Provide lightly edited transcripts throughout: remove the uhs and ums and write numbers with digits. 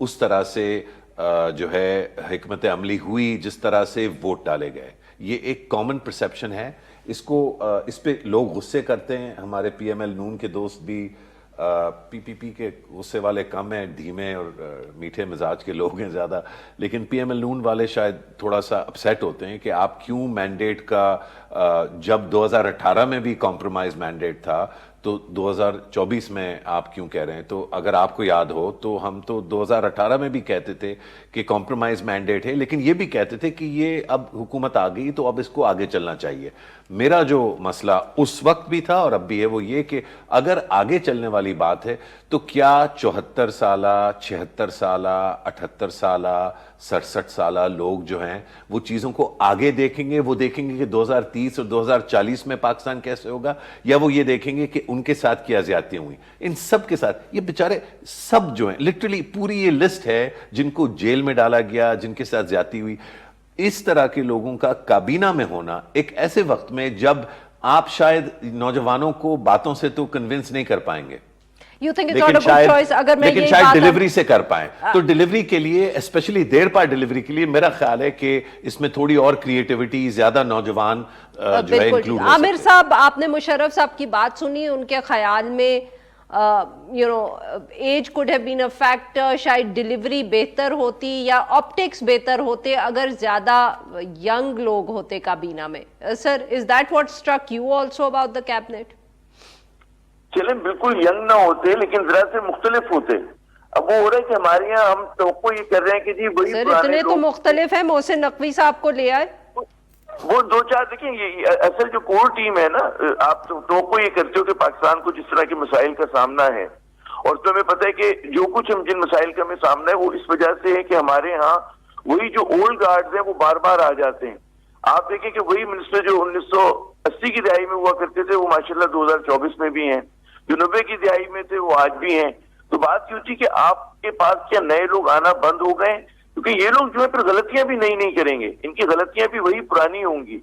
اس طرح سے جو ہے حکمت عملی ہوئی, جس طرح سے ووٹ ڈالے گئے. یہ ایک کامن پرسیپشن ہے. اس پہ لوگ غصے کرتے ہیں. ہمارے پی ایم ایل نون کے دوست بھی پی پی پی کے غصے والے کم ہیں, دھیمے اور میٹھے مزاج کے لوگ ہیں زیادہ, لیکن پی ایم ایل نون والے شاید تھوڑا سا اپسیٹ ہوتے ہیں کہ آپ کیوں مینڈیٹ کا, جب 2018 میں بھی کمپرومائز مینڈیٹ تھا تو 2024 میں آپ کیوں کہہ رہے ہیں. تو اگر آپ کو یاد ہو تو ہم تو 2018 میں بھی کہتے تھے کہ کمپرومائز مینڈیٹ ہے, لیکن یہ بھی کہتے تھے کہ یہ اب حکومت آ گئی تو اب اس کو آگے چلنا چاہیے. میرا جو مسئلہ اس وقت بھی تھا اور اب بھی ہے وہ یہ کہ اگر آگے چلنے والی بات ہے تو کیا 74 سالہ, 76 سالہ, 78 سالہ, 67 سالہ لوگ جو ہیں وہ چیزوں کو آگے دیکھیں گے؟ وہ دیکھیں گے کہ 2030 اور 2040 میں پاکستان کیسے ہوگا, یا وہ یہ دیکھیں گے کہ ان کے ساتھ کیا زیادتیاں ہوئی؟ ان سب کے ساتھ یہ بیچارے سب جو ہیں, لٹرلی پوری یہ لسٹ ہے جن کو جیل میں ڈالا گیا, جن کے ساتھ زیادتی ہوئی. اس طرح کے لوگوں کا کابینہ میں ہونا ایک ایسے وقت میں جب آپ شاید نوجوانوں کو باتوں سے تو کنونس نہیں کر پائیں گے, لیکن شاید ڈیلیوری سے کر پائیں. تو ڈیلیوری کے لیے, اسپیشلی دیر پار ڈیلیوری کے لیے, میرا خیال ہے کہ اس میں تھوڑی اور کریٹیوٹی, زیادہ نوجوان جو ہے انکلوڈ ہو سکتے ہیں. عامر صاحب, آپ نے مشرف صاحب کی بات سنی, ان کے خیال میں age could have been a factor, شاید ڈیلیوری بہتر ہوتی یا آپٹکس بہتر ہوتے اگر زیادہ ینگ لوگ ہوتے کابینہ میں. سر, is that what struck you also about the cabinet? چلیں بالکل ینگ نہ ہوتے لیکن ذرا سے مختلف ہوتے. اب وہ ہو رہا ہے کہ ہمارے یہاں ہم توقع یہ کر رہے ہیں کہ جی وہی سر اتنے تو مختلف ہیں, محسن نقوی صاحب کو لے آئے, وہ دو چار. دیکھیں یہ اصل جو کور ٹیم ہے نا, آپ توقع یہ کرتے ہو کہ پاکستان کو جس طرح کے مسائل کا سامنا ہے, اور تمہیں پتہ ہے کہ جو کچھ ہم جن مسائل کا ہمیں سامنا ہے وہ اس وجہ سے ہے کہ ہمارے ہاں وہی جو اولڈ گارڈز ہیں وہ بار بار آ جاتے ہیں. آپ دیکھیں کہ وہی منسٹر جو 1980 کی دہائی میں ہوا کرتے تھے وہ ماشاءاللہ 2024 میں بھی ہیں, جو 90 کی دہائی میں تھے وہ آج بھی ہیں. تو بات یہ ہوتی کہ آپ کے پاس کیا نئے لوگ آنا بند ہو گئے, کیونکہ یہ لوگ جو ہے پھر غلطیاں بھی نہیں کریں گے, ان کی غلطیاں بھی وہی پرانی ہوں گی.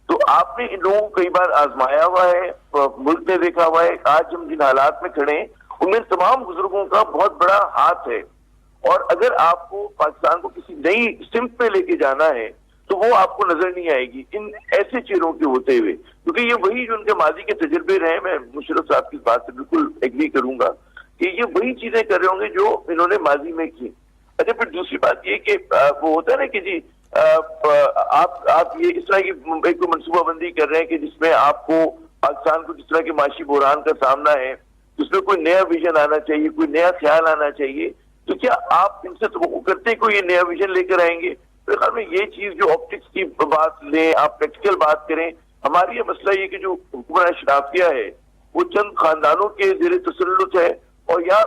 تو آپ نے ان لوگوں کو کئی بار آزمایا ہوا ہے, ملک نے دیکھا ہوا ہے. آج ہم جن حالات میں کھڑے ہیں ان میں تمام بزرگوں کا بہت بڑا ہاتھ ہے, اور اگر آپ کو پاکستان کو کسی نئی سمت پہ لے کے جانا ہے تو وہ آپ کو نظر نہیں آئے گی ان ایسے چہروں کے ہوتے ہوئے, کیونکہ یہ وہی جو ان کے ماضی کے تجربے رہے. میں مشرف صاحب کی بات سے بالکل ایگری کروں گا کہ یہ وہی چیزیں کر رہے ہوں گے جو انہوں نے ماضی میں کی. اچھا, پھر دوسری بات یہ کہ وہ ہوتا ہے نا کہ جی آپ یہ اس طرح کی ایک منصوبہ بندی کر رہے ہیں کہ جس میں آپ کو پاکستان کو جس طرح کے معاشی بحران کا سامنا ہے اس میں کوئی نیا ویژن آنا چاہیے, کوئی نیا خیال آنا چاہیے. تو کیا آپ ان سے توقع کرتے ہیں کوئی یہ نیا ویژن لے کر آئیں گے؟ میرے خیال میں یہ چیز جو آپٹکس کی بات لیں, آپ پریکٹیکل بات کریں. ہماری یہ مسئلہ یہ کہ جو حکومت اشرافیہ ہے وہ چند خاندانوں کے زیر تسلط ہے, اور یا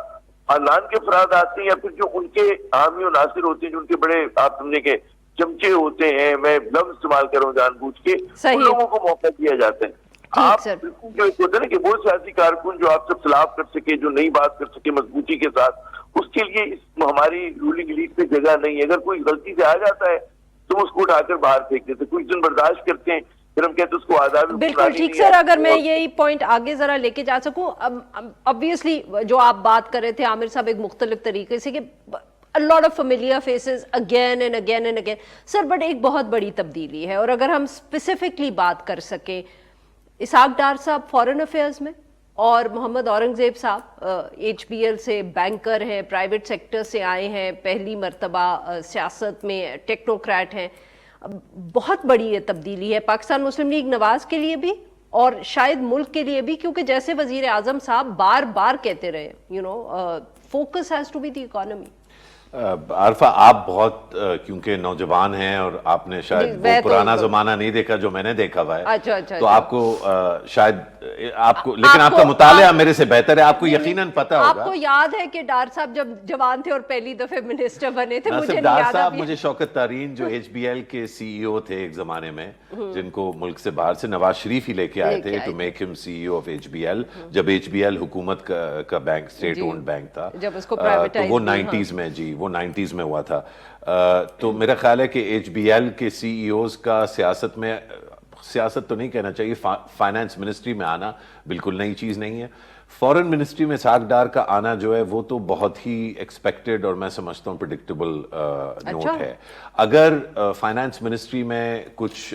خاندان کے افراد آتے ہیں یا پھر جو ان کے حامی و ناصر ہوتے ہیں, جو ان کے بڑے آپ سمجھے کہ چمچے ہوتے ہیں, میں لفظ استعمال کر رہا ہوں جان بوجھ کے, ان لوگوں کو موقع دیا جاتا ہے. آپ بالکل جو ہوتا ہے نا کہ وہ سیاسی کارکن جو آپ سے خلاف کر سکے, جو نئی بات کر سکے مضبوطی کے ساتھ, اس کے لیے ہماری رولنگ لیگ میں جگہ نہیں ہے. اگر کوئی غلطی سے آ جاتا ہے تو اس کو اٹھا کر باہر پھینک دیتے, کچھ دن برداشت کرتے ہیں, پھر ہم کہتے ہیں اس کو آداب. بالکل ٹھیک سر, اگر میں یہی پوائنٹ آگے ذرا لے کے جا سکوں, obviously جو آپ بات کر رہے تھے عامر صاحب ایک مختلف طریقے سے کہ a lot of familiar faces again and again and again. Sir but ایک بہت بڑی تبدیلی ہے, اور اگر ہم اسپیسیفکلی بات کر سکیں, اسحاق ڈار صاحب فورن افیئرز میں اور محمد اورنگزیب صاحب ایچ بی ایل سے بینکر ہیں, پرائیویٹ سیکٹر سے آئے ہیں, پہلی مرتبہ سیاست میں ٹیکنوکریٹ ہیں. بہت بڑی یہ تبدیلی ہے پاکستان مسلم لیگ نواز کے لیے بھی اور شاید ملک کے لیے بھی, کیونکہ جیسے وزیر اعظم صاحب بار بار کہتے رہے, focus has to be the economy. Arifa, آپ بہت کیونکہ نوجوان ہیں اور آپ نے شاید وہ پرانا زمانہ نہیں دیکھا جو میں نے دیکھا ہوا ہے, تو آپ کو شاید آپ کو, لیکن آپ کا مطالعہ میرے سے بہتر ہے, آپ کو یقیناً پتہ ہوگا. آپ کو یاد ہے کہ ڈار صاحب جب جوان تھے اور پہلی دفعہ منسٹر بنے تھے, مجھے ڈار صاحب, مجھے شوکت تارین جو ایچ بی ایل کے سی ای او تھے ایک زمانے میں, جن کو ملک سے باہر سے نواز شریف ہی لے کے آئے تھے ٹو میک ہم C E O of H B L, جب ایچ بی ایل حکومت کا بینک, اسٹیٹ اونڈ بینک تھا, تو وہ 90s میں, جی وہ 90s میں ہوا تھا. تو میرا خیال ہے کہ ایچ بی ایل کے سی ای اوز کا سیاست میں سیاست تو نہیں کہنا چاہیے، فائنانس منسٹری میں آنا بالکل نئی چیز نہیں ہے. فورن منسٹری میں اسحاق ڈار کا آنا جو ہے وہ تو بہت ہی ایکسپیکٹڈ اور میں سمجھتا ہوں پریڈکٹیبل نوٹ ہے. اگر فائنانس منسٹری میں کچھ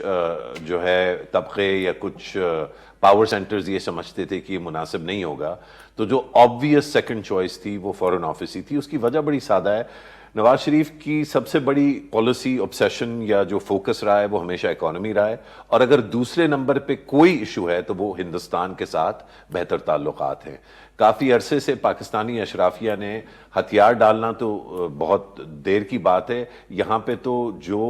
جو ہے طبقے یا کچھ پاور سینٹرز یہ سمجھتے تھے کہ یہ مناسب نہیں ہوگا، تو جو آبویس سیکنڈ چوائس تھی وہ فورن آفس ہی تھی. اس کی وجہ بڑی سادہ ہے، نواز شریف کی سب سے بڑی پالیسی آبسیشن یا جو فوکس رہا ہے وہ ہمیشہ اکانومی رہا ہے، اور اگر دوسرے نمبر پہ کوئی ایشو ہے تو وہ ہندوستان کے ساتھ بہتر تعلقات ہیں. کافی عرصے سے پاکستانی اشرافیہ نے ہتھیار ڈالنا تو بہت دیر کی بات ہے، یہاں پہ تو جو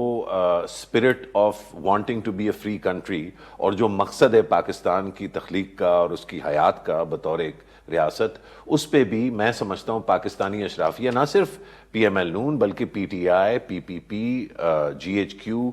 spirit of wanting to be a free country اور جو مقصد ہے پاکستان کی تخلیق کا اور اس کی حیات کا بطور ایک ریاست، اس پہ بھی میں سمجھتا ہوں پاکستانی اشرافیہ نہ صرف پی ایم ایل نون بلکہ P T I, P P P, G H Q,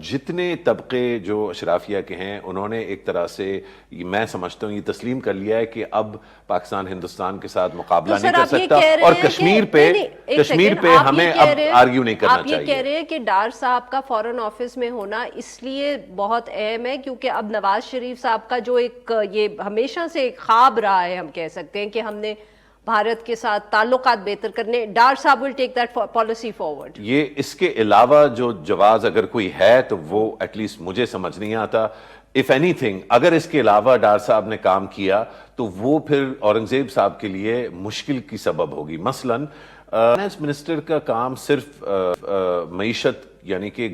جتنے طبقے جو اشرافیہ کے ہیں انہوں نے ایک طرح سے میں سمجھتا ہوں یہ تسلیم کر لیا ہے کہ اب پاکستان ہندوستان کے ساتھ مقابلہ نہیں کر سکتا، اور کشمیر پہ ہمیں اب آرگیو نہیں کرنا چاہیے. آپ یہ کہہ رہے ہیں کہ ڈار صاحب کا فورن آفس میں ہونا اس لیے بہت اہم ہے کیونکہ اب نواز شریف صاحب کا جو ایک یہ ہمیشہ سے ایک خواب رہا ہے، ہم کہہ سکتے ہیں کہ ہم نے بھارت کے ساتھ تعلقات بہتر کرنے، ڈار صاحب will take that policy forward. یہ اس کے علاوہ جو جواز اگر کوئی ہے تو وہ ایٹ لیسٹ مجھے سمجھ نہیں آتا. if anything اگر اس کے علاوہ ڈار صاحب نے کام کیا تو وہ پھر اورنگزیب صاحب کے لیے مشکل کی سبب ہوگی. مثلاً فائنانس منسٹر کا کام صرف معیشت یعنی کہ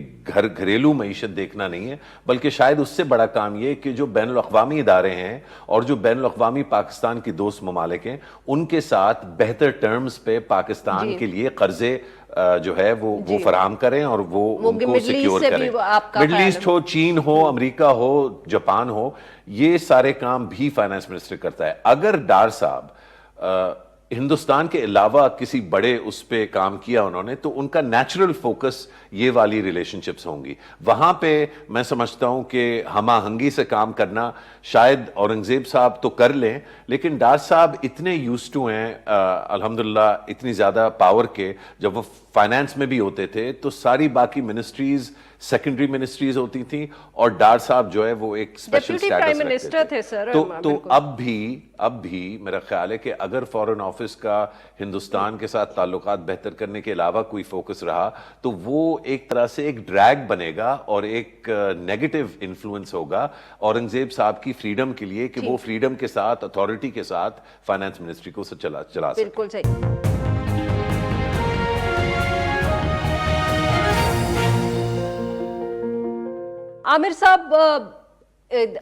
گھریلو معیشت دیکھنا نہیں ہے، بلکہ شاید اس سے بڑا کام یہ کہ جو بین الاقوامی ادارے ہیں اور جو بین الاقوامی پاکستان کی دوست ممالک ہیں ان کے ساتھ بہتر ٹرمز پہ پاکستان کے لیے قرضے جو ہے وہ فراہم کریں اور وہ ان کو سیکیور کریں. مڈل ایسٹ ہو، چین ہو، امریکہ ہو، جاپان ہو، یہ سارے کام بھی فائنانس منسٹر کرتا ہے. اگر ڈار صاحب ہندوستان کے علاوہ کسی بڑے اس پہ کام کیا انہوں نے تو ان کا نیچرل فوکس یہ والی ریلیشن شپس ہوں گی. وہاں پہ میں سمجھتا ہوں کہ ہم آہنگی سے کام کرنا شاید اورنگزیب صاحب تو کر لیں، لیکن ڈار صاحب اتنے یوز ٹو ہیں الحمدللہ اتنی زیادہ پاور کے، جب وہ فائنانس میں بھی ہوتے تھے تو ساری باقی منسٹریز سیکنڈری منسٹریز ہوتی تھیں اور ڈار صاحب جو ہے وہ ایک اسپیشل اسٹیٹس رکھتے تھے. تو اب بھی میرا خیال ہے کہ اگر فورن آفس کا ہندوستان کے ساتھ تعلقات بہتر کرنے کے علاوہ کوئی فوکس رہا تو وہ ایک طرح سے ایک ڈریگ بنے گا اور ایک نیگیٹو انفلوئنس ہوگا اورنگزیب صاحب کی فریڈم کے لیے کہ وہ فریڈم کے ساتھ اتھارٹی کے ساتھ فائنانس منسٹری کو چلا سکے. بالکل صحیح. عامر صاحب،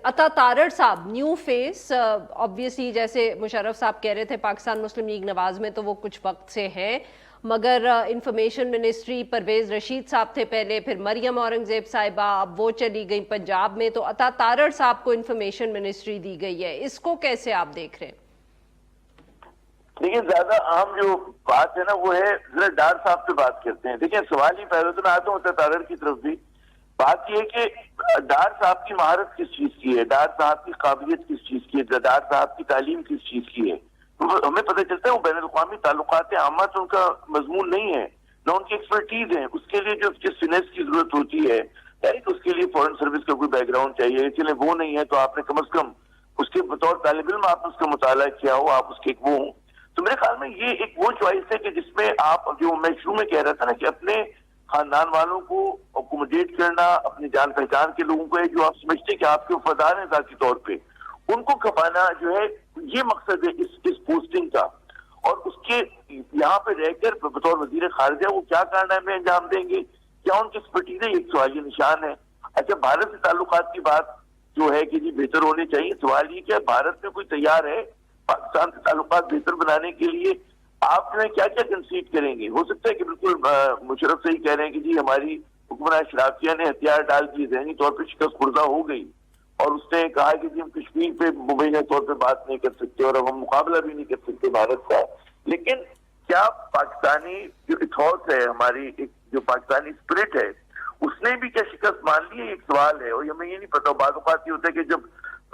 عطا تارڑ صاحب نیو فیس، obviously جیسے مشرف صاحب کہہ رہے تھے پاکستان مسلم لیگ نواز میں تو وہ کچھ وقت سے ہیں، مگر انفارمیشن منسٹری پرویز رشید صاحب تھے پہلے، پھر مریم اورنگزیب صاحبہ، اب وہ چلی گئی پنجاب میں، تو عطا تارڑ صاحب کو انفارمیشن منسٹری دی گئی ہے. اس کو کیسے آپ دیکھ رہے ہیں؟ دیکھیں زیادہ اہم جو بات ہے نا وہ ہے ذرا ڈار صاحب سے بات کرتے ہیں. دیکھیں سوال ہی پہلے تو میں آتا ہوں عطا تارڑ کی طرف بھی. بات یہ ہے کہ ڈار صاحب کی مہارت کس چیز کی ہے، ڈار صاحب کی قابلیت کس چیز کی ہے، ڈار صاحب کی تعلیم کس چیز کی ہے. ہمیں پتہ چلتا ہے وہ بین الاقوامی تعلقات عامہ سے ان کا مضمون نہیں ہے، نہ ان کی ایکسپرٹیز ہے. اس کے لیے جو فنس کی ضرورت ہوتی ہے اس کے لیے فورن سروس کا کوئی بیک گراؤنڈ چاہیے، چلے وہ نہیں ہے تو آپ نے کم از کم اس کے بطور طالب علم آپ اس کا مطالعہ کیا ہو، آپ اس کے ایک وہ ہوں. تو میرے خیال میں یہ ایک وہ چوائس ہے کہ جس میں آپ جو میں شروع میں کہہ رہا تھا نا کہ اپنے خاندان والوں کو اکوموڈیٹ کرنا، اپنی جان پہچان کے لوگوں کو جو آپ سمجھتے ہیں کہ آپ کے وفادار ہیں ذاتی طور پہ، ان کو کھپانا جو ہے یہ مقصد ہے اس پوسٹنگ کا. اور اس کے یہاں پہ رہ کر بطور وزیر خارجہ وہ کیا کارنامے انجام دیں گے، کیا ان کی ایکسپرٹیز ہے، ایک سوالیہ نشان ہے. اچھا بھارت سے تعلقات کی بات جو ہے کہ جی بہتر ہونے چاہیے، سوال یہ کہ بھارت میں کوئی تیار ہے پاکستان سے تعلقات بہتر بنانے کے لیے؟ آپ جو ہے کیا کیا کنسیڈ کریں گے؟ ہو سکتا ہے کہ بالکل مشرف سے ہی کہہ رہے ہیں کہ جی ہماری حکمراں اشرافیہ نے ہتھیار ڈال دیے، ذہنی طور پہ شکست خوردہ ہو گئی، اور اس نے کہا کہ جی ہم کشمیر پہ مبینہ طور پہ بات نہیں کر سکتے اور اب ہم مقابلہ بھی نہیں کر سکتے بھارت کا. لیکن کیا پاکستانی جو ایتھوس ہے، ہماری ایک جو پاکستانی اسپرٹ ہے، اس نے بھی کیا شکست مان لی ہے؟ ایک سوال ہے. اور ہمیں یہ نہیں پتا، بعض اوقات یہ ہوتا ہے کہ جب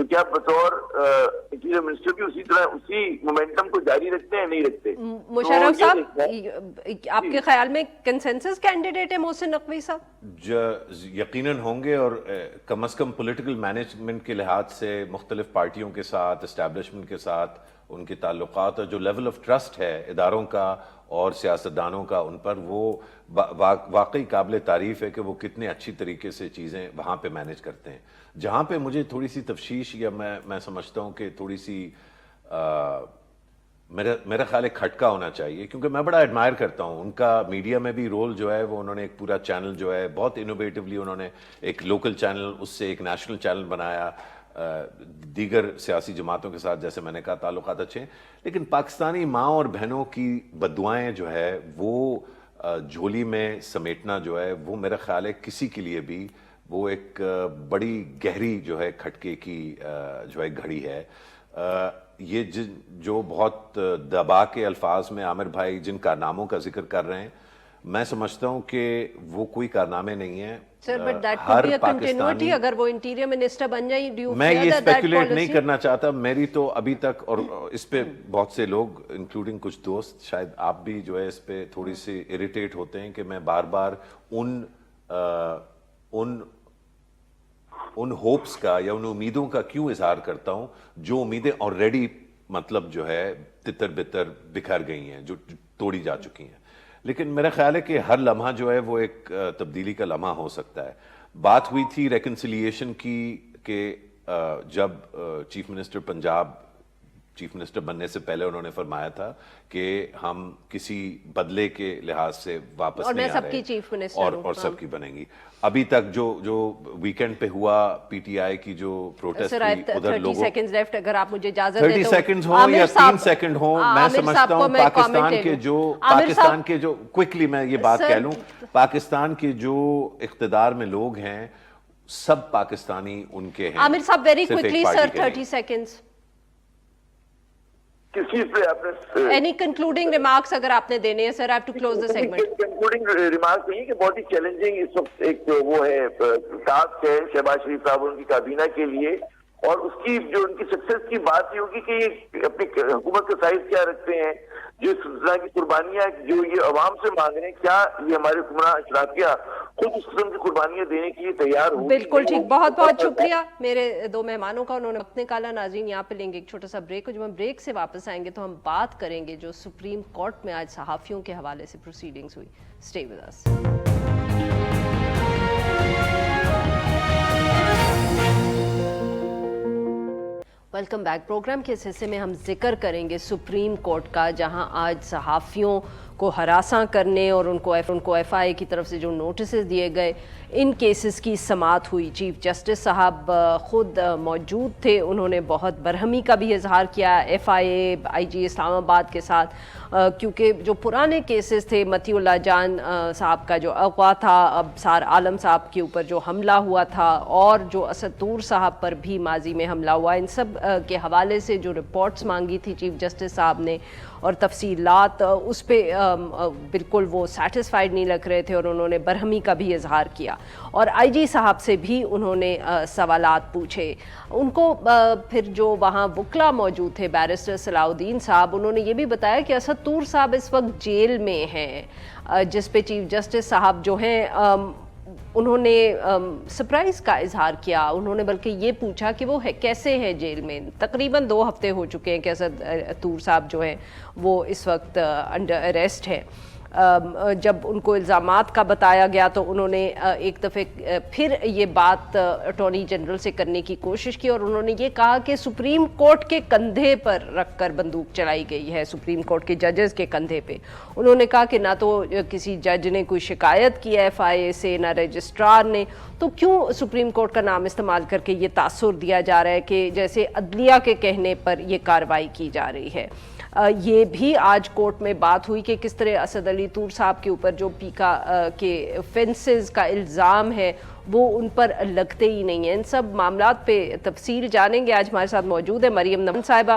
تو کیا بطور انٹیریئر منسٹر بھی اسی طرح اسی مومنٹم کو جاری رکھتے ہیں نہیں رکھتے؟ مشرف صاحب آپ کے خیال میں کنسنسس کینڈیڈیٹ ہے محسن نقوی صاحب؟ یقیناً ہوں گے، اور کم از کم پولیٹیکل مینجمنٹ کے لحاظ سے مختلف پارٹیوں کے ساتھ، اسٹیبلشمنٹ کے ساتھ ان کے تعلقات اور جو لیول آف ٹرسٹ ہے اداروں کا اور سیاستدانوں کا ان پر، وہ واقعی قابل تعریف ہے کہ وہ کتنے اچھی طریقے سے چیزیں وہاں پہ مینج کرتے ہیں۔ جہاں پہ مجھے تھوڑی سی تفشیش یا میں سمجھتا ہوں کہ تھوڑی سی میرا خیال ہے کھٹکا ہونا چاہیے، کیونکہ میں بڑا ایڈمائر کرتا ہوں ان کا میڈیا میں بھی رول جو ہے، وہ انہوں نے ایک پورا چینل جو ہے بہت انوویٹیولی انہوں نے ایک لوکل چینل اس سے ایک نیشنل چینل بنایا، دیگر سیاسی جماعتوں کے ساتھ جیسے میں نے کہا تعلقات اچھے ہیں، لیکن پاکستانی ماں اور بہنوں کی بددعائیں جو ہے وہ جھولی میں سمیٹنا جو ہے وہ میرا خیال ہے کسی کے لیے بھی وہ ایک بڑی گہری جو ہے کھٹکے کی جو ہے گھڑی ہے۔ یہ جو بہت دبا کے الفاظ میں عامر بھائی جن کارناموں کا ذکر کر رہے ہیں، میں سمجھتا ہوں کہ وہ کوئی کارنامے نہیں ہیں۔ Sir but that could be a continuity, اگر وہ انٹیریئر منسٹر بن جائیں، ڈو یو میں فیئر یہ دیٹ اسپیکولیٹ نہیں کرنا چاہتا، میری تو ابھی تک، اور اس پہ بہت سے لوگ انکلوڈنگ کچھ دوست شاید آپ بھی جو ہے اس پہ تھوڑی سی اریٹیٹ ہوتے ہیں کہ میں بار بار ان ہوپس کا یا ان امیدوں کا کیوں اظہار کرتا ہوں جو امیدیں آلریڈی مطلب جو ہے تتر بتر بکھر گئی ہیں، جو توڑی جا چکی ہیں۔ لیکن میرا خیال ہے کہ ہر لمحہ جو ہے وہ ایک تبدیلی کا لمحہ ہو سکتا ہے۔ بات ہوئی تھی ریکنسیلیشن کی کہ جب chief minister Punjab chief minister بننے سے پہلے انہوں نے فرمایا تھا کہ ہم کسی بدلے کے لحاظ سے واپس نہیں آ رہے، اور سب کی چیف منسٹر اور سب کی بنیں گی۔ ابھی تک جو ویکینڈ پہ ہوا پی ٹی آئی کی جو پروٹیسٹ ہوئی، ادھر 30 سیکنڈز لیفٹ، اگر آپ مجھے اجازت دیں 30 سیکنڈز ہوں یا 3 سیکنڈ ہوں، میں سمجھتا ہوں پاکستان کے جو کوئکلی میں یہ بات کہہ لوں، پاکستان کے جو اقتدار میں لوگ ہیں سب پاکستانی ان کے ہیں۔ عامر صاحب ویری کوئکلی سر 30 سیکنڈز، کس چیز پہ آپ نے اینی کنکلوڈنگ ریمارکس اگر آپ نے دینے ہیں؟ Sir I have to close the segment. Concluding remarks نہیں کہ بہت ہی چیلنجنگ اس وقت ایک وہ ہے ٹاسک ہے شہباز شریف صاحب ان کی کابینہ کے لیے، اور اس کی جو ان کی سکسیس کی بات یہ ہوگی کہ یہ اپنی حکومت کا سائز کیا رکھتے ہیں، جو اس طرح کی قربانیاں جو یہ عوام سے مانگ رہے ہیں، کیا یہ ہمارے حکمراں اشرافیہ خود اس قسم کی قربانیاں دینے کے لیے تیار ہوں؟ بالکل ٹھیک، بہت بہت شکریہ میرے دو مہمانوں کا، انہوں نے وقت نکالا۔ ناظرین یہاں پہ لیں گے ایک چھوٹا سا بریک، اور جب ہم بریک سے واپس آئیں گے تو ہم بات کریں گے جو سپریم کورٹ میں آج صحافیوں کے حوالے سے پروسیڈنگز ہوئی۔ Stay with us. Welcome back. Programme کے اس حصے میں ہم ذکر کریں گے سپریم کورٹ کا، جہاں آج صحافیوں کو ہراساں کرنے اور ان کو ایف آئی اے کی طرف سے جو نوٹسز دیے گئے، ان کیسز کی سماعت ہوئی۔ چیف جسٹس صاحب خود موجود تھے، انہوں نے بہت برہمی کا بھی اظہار کیا ایف آئی اے آئی جی اسلام آباد کے ساتھ، کیونکہ جو پرانے کیسز تھے، متی اللہ جان صاحب کا جو اغوا تھا، ابصار عالم صاحب کے اوپر جو حملہ ہوا تھا، اور جو اسد طور صاحب پر بھی ماضی میں حملہ ہوا، ان سب کے حوالے سے جو رپورٹس مانگی تھی چیف جسٹس صاحب نے اور تفصیلات، اس پہ بالکل وہ سیٹسفائیڈ نہیں لگ رہے تھے، اور انہوں نے برہمی کا بھی اظہار کیا، اور آئی جی صاحب سے بھی انہوں نے سوالات پوچھے۔ ان کو پھر جو وہاں وکلا موجود تھے، بیرسٹر صلاح الدین صاحب، انہوں نے یہ بھی بتایا کہ اسد طور صاحب اس وقت جیل میں ہیں، جس پہ چیف جسٹس صاحب جو ہیں انہوں نے سرپرائز کا اظہار کیا، انہوں نے بلکہ یہ پوچھا کہ وہ کیسے ہیں جیل میں۔ تقریباً 2 ہفتے ہو چکے ہیں کہ اسد طور صاحب جو ہیں وہ اس وقت انڈر اریسٹ ہے۔ جب ان کو الزامات کا بتایا گیا تو انہوں نے ایک دفعہ پھر یہ بات اٹارنی جنرل سے کرنے کی کوشش کی، اور انہوں نے یہ کہا کہ سپریم کورٹ کے کندھے پر رکھ کر بندوق چلائی گئی ہے، سپریم کورٹ کے ججز کے کندھے پہ۔ انہوں نے کہا کہ نہ تو کسی جج نے کوئی شکایت کی ایف آئی اے سے، نہ رجسٹرار نے، تو کیوں سپریم کورٹ کا نام استعمال کر کے یہ تاثر دیا جا رہا ہے کہ جیسے عدلیہ کے کہنے پر یہ کارروائی کی جا رہی ہے۔ یہ بھی آج کورٹ میں بات ہوئی کہ کس طرح اسد علی طور صاحب کے اوپر جو پیکا کے فینسز کا الزام ہے وہ ان پر لگتے ہی نہیں ہیں۔ ان سب معاملات پہ تفصیل جانیں گے، آج ہمارے ساتھ موجود ہے مریم نمن صاحبہ،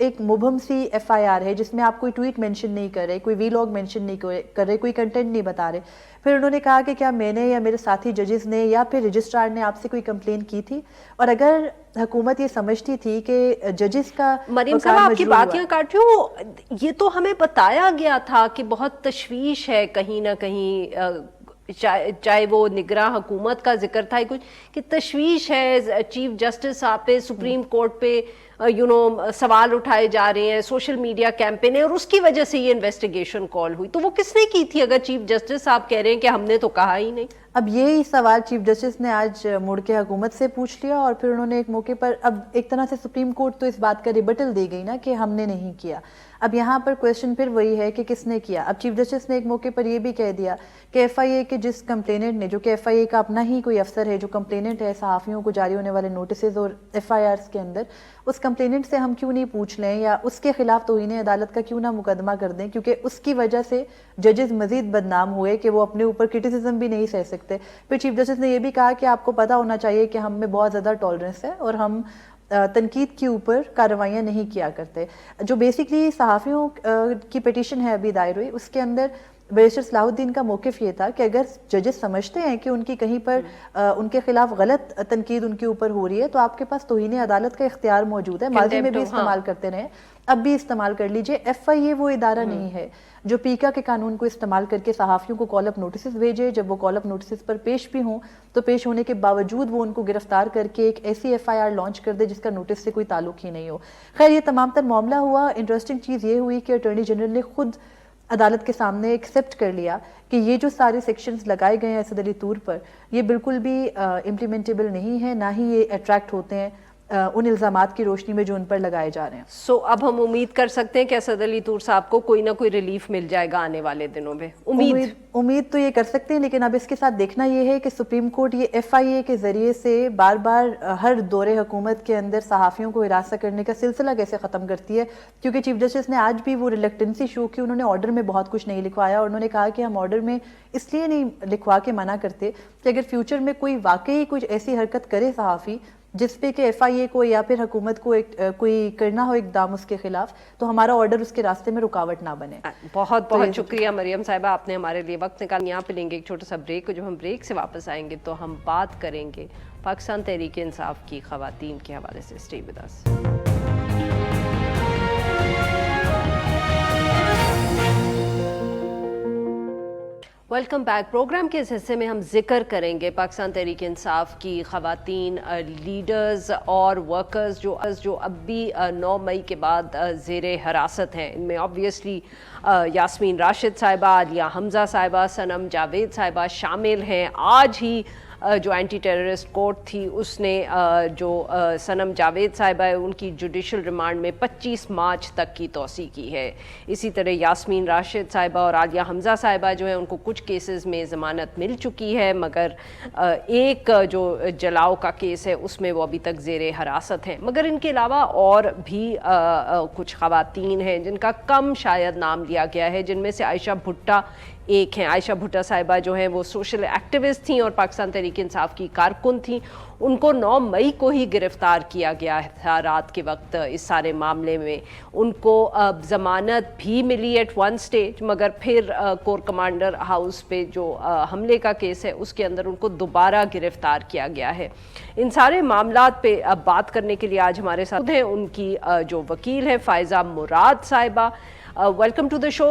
ایک مبہم سی FIR ہے جس میں آپ کوئی ٹویٹ مینشن نہیں کر رہے, کوئی ویلاگ مینشن نہیں کر رہے, کوئی کنٹینٹ نہیں بتا رہے. پھر انہوں نے کہا کہ کیا میں نے یا میرے ساتھی ججز نے یا پھر رجسٹرار نے آپ سے کوئی کمپلین کی تھی, اور اگر حکومت یہ سمجھتی تھی کہ ججز کا مریم صاحب آپ کی بات یہاں کاٹ رہی ہوں, یہ تو ہمیں بتایا گیا تھا کہ بہت تشویش ہے کہیں نہ کہیں, چاہے وہ نگراں حکومت کا ذکر تھا کچھ کہ تشویش ہے چیف جسٹس صاحب پہ, سپریم کورٹ پہ سوال اٹھائے جا رہے ہیں, سوشل میڈیا کیمپین ہے اور اس کی وجہ سے یہ انویسٹیگیشن کال ہوئی. تو وہ کس نے کی تھی اگر چیف جسٹس صاحب کہہ رہے ہیں کہ ہم نے تو کہا ہی نہیں؟ اب یہی سوال چیف جسٹس نے آج مڑ کے حکومت سے پوچھ لیا, اور پھر انہوں نے ایک موقع پر, اب ایک طرح سے سپریم کورٹ تو اس بات کا ریبٹل دے گئی نا کہ ہم نے نہیں کیا. اب یہاں پر کویشچن پھر وہی ہے کہ کس نے کیا. اب چیف جسٹس نے ایک موقع پر یہ بھی کہہ دیا کہ FIA کے جس کمپلیننٹ نے, جو کہ FIA کا اپنا ہی کوئی افسر ہے جو کمپلیننٹ ہے صحافیوں کو جاری ہونے والے نوٹسز اور FIRs کے اندر, اس کمپلیننٹ سے ہم کیوں نہیں پوچھ لیں یا اس کے خلاف توہین عدالت کا کیوں نہ مقدمہ کر دیں, کیونکہ اس کی وجہ سے ججز مزید بدنام ہوئے کہ وہ اپنے اوپر کرٹیسزم بھی نہیں سہ سکتے. پھر چیف جسٹس نے یہ بھی کہا کہ آپ کو پتہ ہونا چاہیے کہ ہم میں بہت زیادہ ٹالرنس ہے اور ہم تنقید کے اوپر کارروائیاں نہیں کیا کرتے. جو بیسکلی صحافیوں کی پیٹیشن ہے ابھی دائر ہوئی, اس کے اندر بیرسٹر صلاح الدین کا موقف یہ تھا کہ اگر ججز سمجھتے ہیں کہ ان کی کہیں پر ان کے خلاف غلط تنقید ان کے اوپر ہو رہی ہے تو آپ کے پاس توہین عدالت کا اختیار موجود ہے, ماضی میں بھی استعمال کرتے رہے, اب بھی استعمال کر لیجئے. FIA وہ ادارہ نہیں ہے جو پیکا کے قانون کو استعمال کر کے صحافیوں کو کال اپ نوٹسز بھیجے, جب وہ کال اپ نوٹسز پر پیش بھی ہوں تو پیش ہونے کے باوجود وہ ان کو گرفتار کر کے ایک ایسی FIR لانچ کر دے جس کا نوٹس سے کوئی تعلق ہی نہیں ہو. خیر یہ تمام تر معاملہ ہوا. انٹرسٹنگ چیز یہ ہوئی کہ اٹارنی جنرل نے خود عدالت کے سامنے ایکسیپٹ کر لیا کہ یہ جو سارے سیکشنز لگائے گئے ہیں اسد علی طور پر, یہ بالکل بھی امپلیمنٹیبل نہیں ہے, نہ ہی یہ اٹریکٹ ہوتے ہیں ان الزامات کی روشنی میں جو ان پر لگائے جا رہے ہیں. سو اب ہم امید کر سکتے ہیں کہ اسد علی طور صاحب کو کوئی نہ کوئی ریلیف مل جائے گا آنے والے دنوں میں؟ امید تو یہ کر سکتے ہیں, لیکن اب اس کے ساتھ دیکھنا یہ ہے کہ سپریم کورٹ یہ FIA کے ذریعے سے بار بار ہر دور حکومت کے اندر صحافیوں کو ہراساں کرنے کا سلسلہ کیسے ختم کرتی ہے, کیونکہ چیف جسٹس نے آج بھی وہ ریلیکٹنسی شو کی. انہوں نے آرڈر میں بہت کچھ نہیں لکھوایا اور انہوں نے کہا کہ ہم آرڈر میں اس لیے نہیں لکھوا کے منع کرتے کہ اگر فیوچر میں کوئی واقعی کچھ ایسی حرکت کرے صحافی جس پہ کہ FIA کو یا پھر حکومت کو کوئی کرنا ہو اقدام اس کے خلاف, تو ہمارا آرڈر اس کے راستے میں رکاوٹ نہ بنے. بہت بہت شکریہ مریم صاحبہ, آپ نے ہمارے لیے وقت نکالا. یہاں پہ لیں گے ایک چھوٹا سا بریک, جب ہم بریک سے واپس آئیں گے تو ہم بات کریں گے پاکستان تحریک انصاف کی خواتین کے حوالے سے. Stay with us. Welcome back. Programme کے اس حصے میں ہم ذکر کریں گے پاکستان تحریک انصاف کی خواتین لیڈرز اور ورکرز جو اب بھی 9 مئی کے بعد زیر حراست ہیں. ان میں آبویسلی یاسمین راشد صاحبہ, عالیہ حمزہ صاحبہ, صنم جاوید صاحبہ شامل ہیں. آج ہی جو اینٹی ٹیررسٹ کورٹ تھی اس نے جو صنم جاوید صاحبہ ہے ان کی جوڈیشل ریمانڈ میں 25 مارچ تک کی توسیع کی ہے. اسی طرح یاسمین راشد صاحبہ اور عالیہ حمزہ صاحبہ جو ہیں ان کو کچھ کیسز میں ضمانت مل چکی ہے, مگر ایک جو جلاؤ کا کیس ہے اس میں وہ ابھی تک زیر حراست ہیں. مگر ان کے علاوہ اور بھی کچھ خواتین ہیں جن کا کم شاید نام لیا گیا ہے, جن میں سے عائشہ بھٹا ایک ہیں. عائشہ بھٹا صاحبہ جو ہیں وہ سوشل ایکٹیوسٹ تھیں اور پاکستان تحریک انصاف کی کارکن تھیں. ان کو 9 مئی کو ہی گرفتار کیا گیا تھا رات کے وقت اس سارے معاملے میں. ان کو ضمانت بھی ملی ایٹ ون سٹیج, مگر پھر کور کمانڈر ہاؤس پہ جو حملے کا کیس ہے اس کے اندر ان کو دوبارہ گرفتار کیا گیا ہے. ان سارے معاملات پہ اب بات کرنے کے لیے آج ہمارے ساتھ ہیں ان کی جو وکیل ہیں فائزہ مراد صاحبہ. ویلکم ٹو دا شو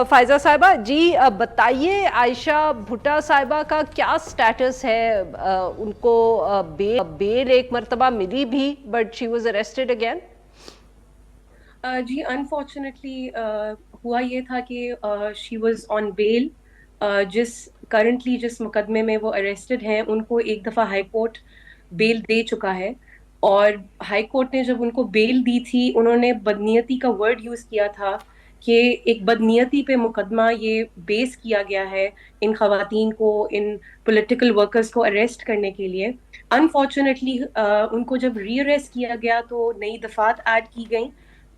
فائزہ صاحبہ. جی بتائیے عائشہ بھٹا صاحبہ کا کیا سٹیٹس ہے؟ ان کو بیل ایک مرتبہ ملی بھی but she was arrested again. جی انفارچونیٹلی ہوا یہ تھا کہ she was on bell. Currently جس مقدمے میں وہ اریسٹڈ ہیں ان کو ایک دفعہ ہائی کورٹ بیل دے چکا ہے, اور ہائی کورٹ نے جب ان کو بیل دی تھی انہوں نے بدنیتی کا ورڈ یوز کیا تھا کہ ایک بدنیتی پہ مقدمہ یہ بیس کیا گیا ہے ان خواتین کو, ان پولیٹیکل ورکرز کو اریسٹ کرنے کے لیے. انفارچونیٹلی ان کو جب ری اریسٹ کیا گیا تو نئی دفعات ایڈ کی گئیں,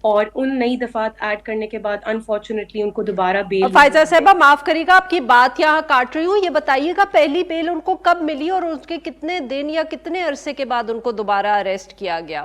اور ان نئی دفعات ایڈ کرنے کے بعد انفارچونیٹلی ان کو دوبارہ بیل. فائزہ صاحبہ معاف کریے گا آپ کی بات یہاں کاٹ رہی ہوں, یہ بتائیے گا پہلی بیل ان کو کب ملی اور اس کے کتنے دن یا کتنے عرصے کے بعد ان کو دوبارہ اریسٹ کیا گیا؟